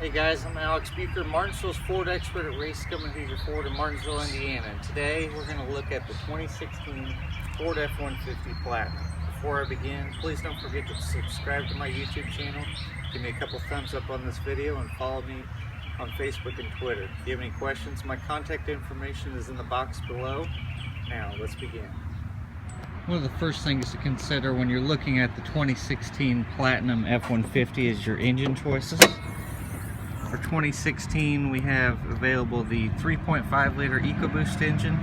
Hey guys, I'm Alex Buker, Martinsville's Ford expert at Race Company Ford in Martinsville, Indiana. And today we're going to look at the 2016 Ford F-150 Platinum. Before I begin, please don't forget to subscribe to my YouTube channel, give me a couple thumbs up on this video, and follow me on Facebook and Twitter. If you have any questions, my contact information is in the box below. Now, let's begin. One of the first things to consider when you're looking at the 2016 Platinum F-150 is your engine choices. For 2016, we have available the 3.5 liter EcoBoost engine,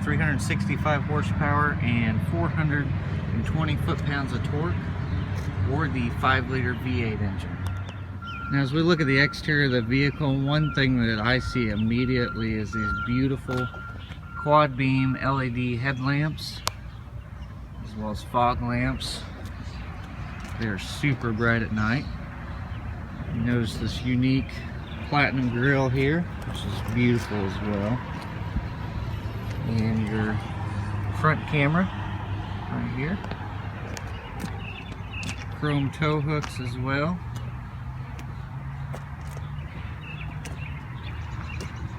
365 horsepower and 420 foot-pounds of torque, or the 5 liter V8 engine. Now, as we look at the exterior of the vehicle, one thing that I see immediately is these beautiful quad beam LED headlamps, as well as fog lamps. They're super bright at night. You notice this unique platinum grille here, which is beautiful as well. And your front camera right here. Chrome tow hooks as well.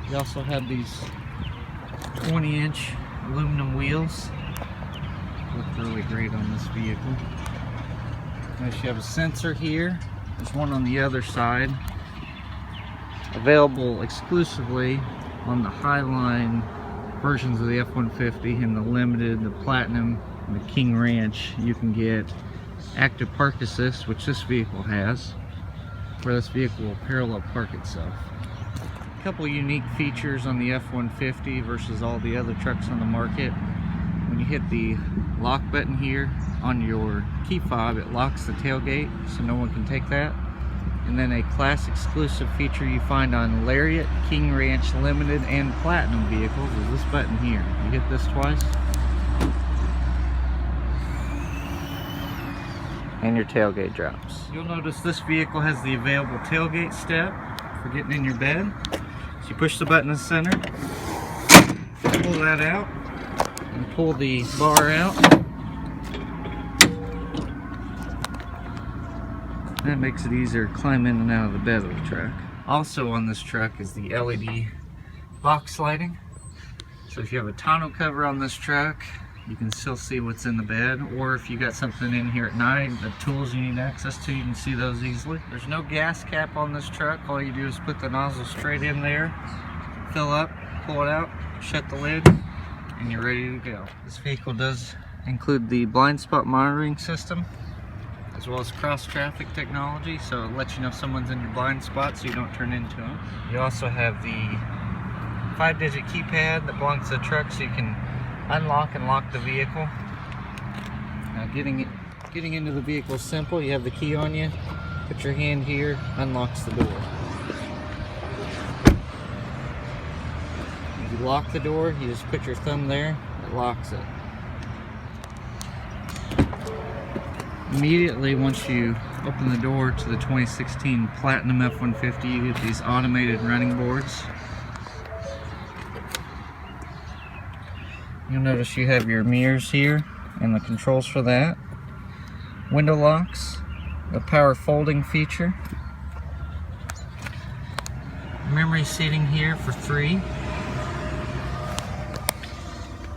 You also have these 20-inch aluminum wheels. Look really great on this vehicle. Notice you have a sensor here. There's one on the other side, available exclusively on the Highline versions of the F-150 and the Limited, the Platinum, and the King Ranch. You can get active park assist, which this vehicle has, where this vehicle will parallel park itself. A couple unique features on the F-150 versus all the other trucks on the market. When you hit the lock button here on your key fob, it locks the tailgate so no one can take that. And then a class exclusive feature you find on Lariat, King Ranch, Limited, and Platinum vehicles is this button here. You hit this twice, and your tailgate drops. You'll notice this vehicle has the available tailgate step for getting in your bed. So you push the button in the center, pull that out, and pull the bar out. That makes it easier to climb in and out of the bed of the truck. Also on this truck is the LED box lighting. So if you have a tonneau cover on this truck, you can still see what's in the bed, or if you got something in here at night, the tools you need access to, you can see those easily. There's no gas cap on this truck. All you do is put the nozzle straight in there, fill up, pull it out, shut the lid, and you're ready to go. This vehicle does include the blind spot monitoring system, as well as cross traffic technology, so it lets you know if someone's in your blind spot so you don't turn into them. You also have the 5-digit keypad that belongs to the truck, so you can unlock and lock the vehicle. Now getting into the vehicle is simple. You have the key on you, put your hand here, unlocks the door. If you lock the door, you just put your thumb there, it locks it. Immediately once you open the door to the 2016 Platinum F-150, you get these automated running boards. You'll notice you have your mirrors here and the controls for that. Window locks, the power folding feature. Memory seating here for 3.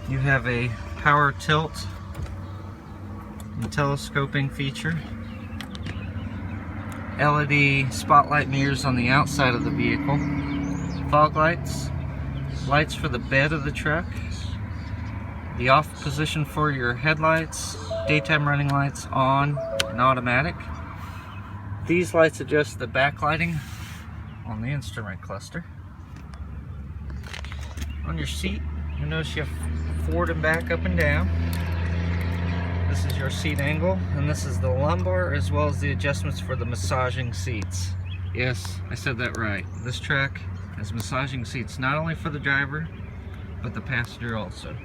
You have a power tilt and telescoping feature. LED spotlight mirrors on the outside of the vehicle. Fog lights. Lights for the bed of the truck. The off position for your headlights. Daytime running lights on and automatic. These lights adjust the backlighting on the instrument cluster. On your seat, you'll notice you have forward and back, up and down. This is your seat angle, and this is the lumbar, as well as the adjustments for the massaging seats. Yes, I said that right. This truck has massaging seats not only for the driver, but the passenger also.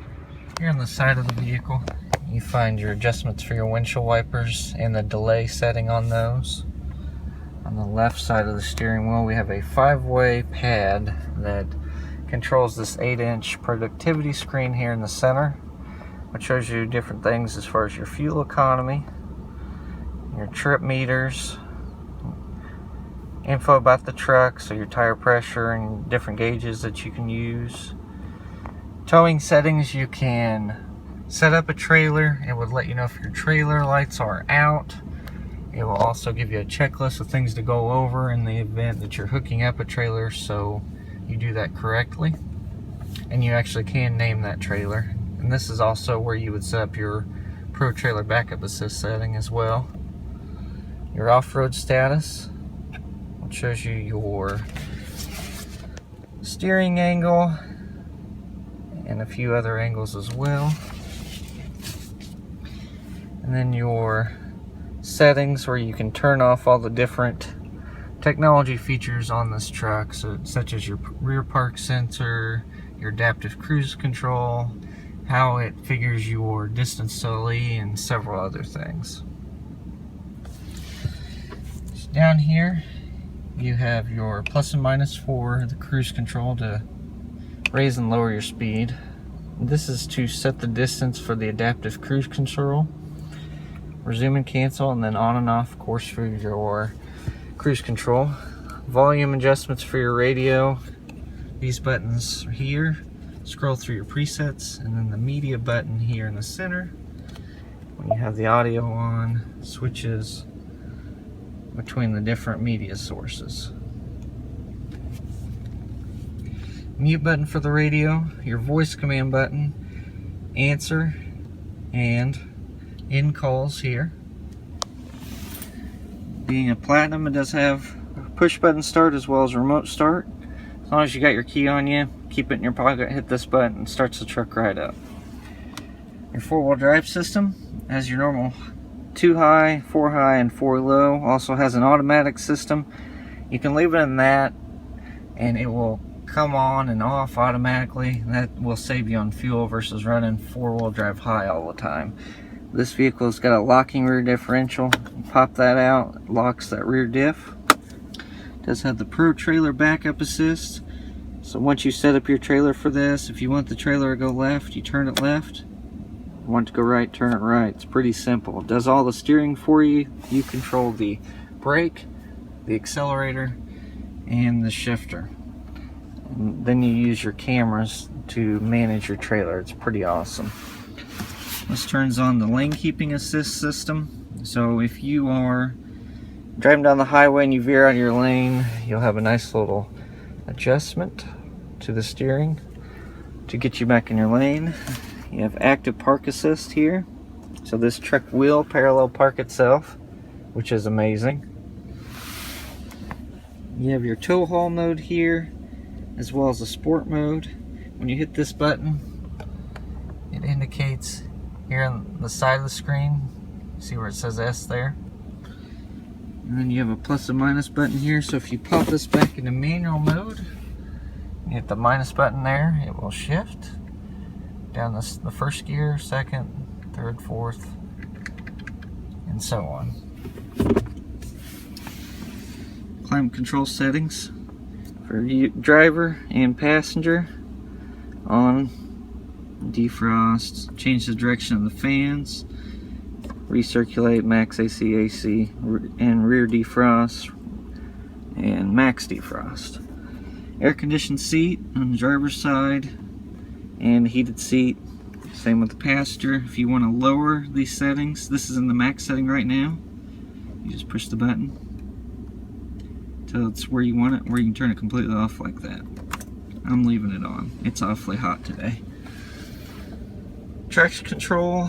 Here on the side of the vehicle, you find your adjustments for your windshield wipers and the delay setting on those. On the left side of the steering wheel, we have a 5-way pad that controls this 8-inch productivity screen here in the center, which shows you different things as far as your fuel economy, your trip meters, info about the truck, so your tire pressure and different gauges that you can use. Towing settings, you can set up a trailer. It would let you know if your trailer lights are out. It will also give you a checklist of things to go over in the event that you're hooking up a trailer, so you do that correctly. And you actually can name that trailer. And this is also where you would set up your Pro Trailer Backup Assist setting as well. Your off-road status, which shows you your steering angle and a few other angles as well. And then your settings, where you can turn off all the different technology features on this truck, so such as your rear park sensor, your adaptive cruise control, how it figures your distance to lee, and several other things. So down here you have your plus and minus for the cruise control to raise and lower your speed. This is to set the distance for the adaptive cruise control, resume and cancel, and then on and off course for your cruise control. Volume adjustments for your radio. These buttons here scroll through your presets, and then the media button here in the center, when you have the audio on, switches between the different media sources. Mute button for the radio, your voice command button, answer, and in calls here. Being a Platinum, it does have push button start as well as remote start. As long as you got your key on you, keep it in your pocket, hit this button, and starts the truck right up. Your four-wheel drive system has your normal 2 high, 4 high, and 4 low. Also has an automatic system. You can leave it in that and it will come on and off automatically. That will save you on fuel versus running four-wheel drive high all the time. This vehicle has got a locking rear differential. You pop that out, it locks that rear diff. It does have the Pro Trailer Backup Assist. So once you set up your trailer for this, if you want the trailer to go left, you turn it left. If you want it to go right, turn it right. It's pretty simple. It does all the steering for you. You control the brake, the accelerator, and the shifter. And then you use your cameras to manage your trailer. It's pretty awesome. This turns on the lane keeping assist system. So if you are driving down the highway and you veer out of your lane, you'll have a nice little adjustment to the steering to get you back in your lane. You have active park assist here. So this truck will parallel park itself, which is amazing. You have your tow haul mode here, as well as a sport mode. When you hit this button, it indicates here on the side of the screen, see where it says S there? And then you have a plus and minus button here, so if you pop this back into manual mode, you hit the minus button there, it will shift down the first gear, second, third, fourth, and so on. Climate control settings for driver and passenger. On, defrost, change the direction of the fans, recirculate, max AC, and rear defrost, and max defrost. Air conditioned seat on the driver's side, and heated seat. Same with the passenger. If you want to lower these settings, this is in the max setting right now. You just push the button till it's where you want it, or you can turn it completely off like that. I'm leaving it on. It's awfully hot today. Traction control,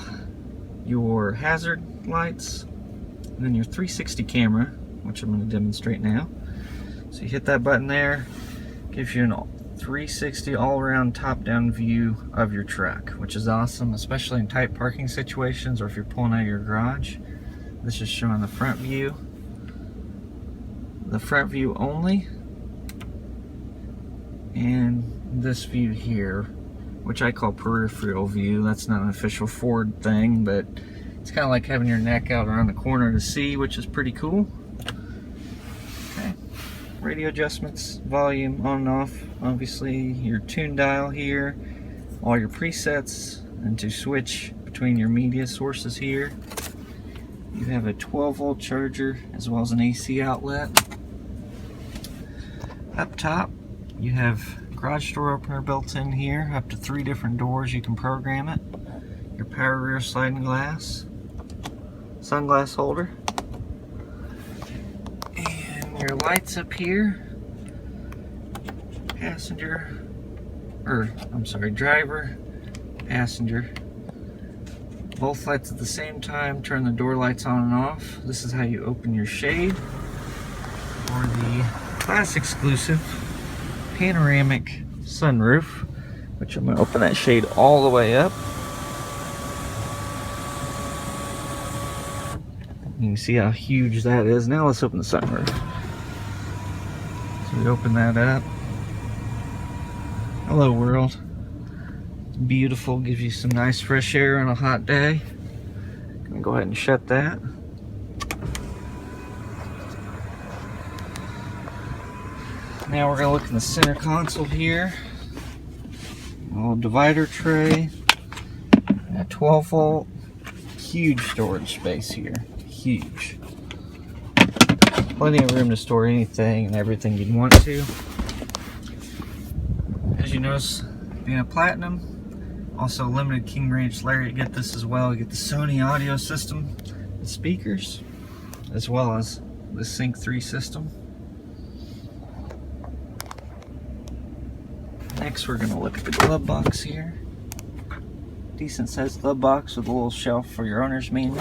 your hazard lights, and then your 360 camera, which I'm going to demonstrate now. So you hit that button there, gives you an 360 all-around top-down view of your truck, which is awesome, especially in tight parking situations or if you're pulling out of your garage. This is showing the front view. The front view only, and this view here, which I call peripheral view. That's not an official Ford thing, but it's kind of like having your neck out around the corner to see, which is pretty cool. Okay, radio adjustments, volume on and off, obviously your tune dial here, all your presets, and to switch between your media sources here. You have a 12-volt charger as well as an AC outlet. Up top, you have garage door opener built in here, up to 3 different doors. You can program it. Your power rear sliding glass, sunglass holder, and your lights up here. Driver, passenger. Both lights at the same time. Turn the door lights on and off. This is how you open your shade. Or the class exclusive panoramic sunroof, which I'm going to open that shade all the way up. You can see how huge that is. Now let's open the sunroof. So we open that up. Hello world. It's beautiful, gives you some nice fresh air on a hot day. I'm gonna go ahead and shut that. Now we're gonna look in the center console here. A little divider tray. A 12 volt. Huge storage space here. Huge. Plenty of room to store anything and everything you'd want to. As you notice, being a platinum, also limited King Ranch Lariat, get this as well. You get the Sony audio system, the speakers, as well as the Sync 3 system. Next, we're going to look at the glove box here. Decent sized glove box with a little shelf for your owner's manual.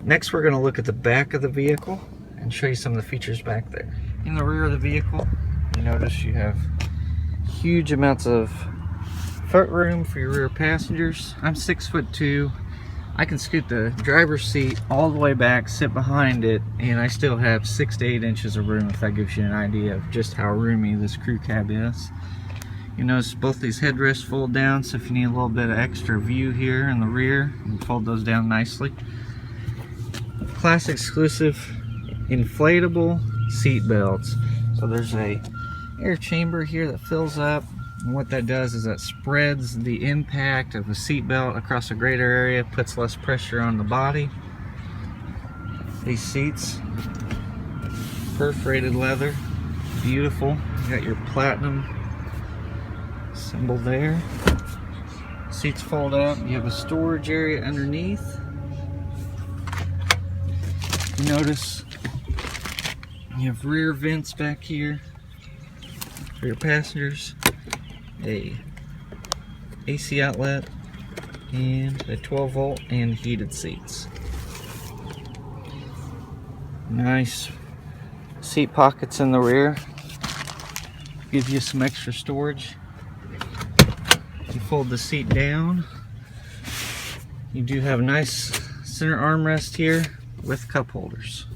Next, we're going to look at the back of the vehicle and show you some of the features back there. In the rear of the vehicle, you notice you have huge amounts of foot room for your rear passengers. I'm 6'2". I can scoot the driver's seat all the way back, sit behind it, and I still have 6 to 8 inches of room, if that gives you an idea of just how roomy this crew cab is. You notice both these headrests fold down, so if you need a little bit of extra view here in the rear, you can fold those down nicely. Class exclusive inflatable seat belts. So there's a air chamber here that fills up, and what that does is that spreads the impact of a seat belt across a greater area, puts less pressure on the body. These seats, perforated leather, beautiful. You got your platinum symbol there. Seats fold up. You have a storage area underneath. You notice you have rear vents back here for your passengers, a AC outlet, and a 12 volt and heated seats. Nice seat pockets in the rear, give you some extra storage. You fold the seat down. You do have a nice center armrest here with cup holders.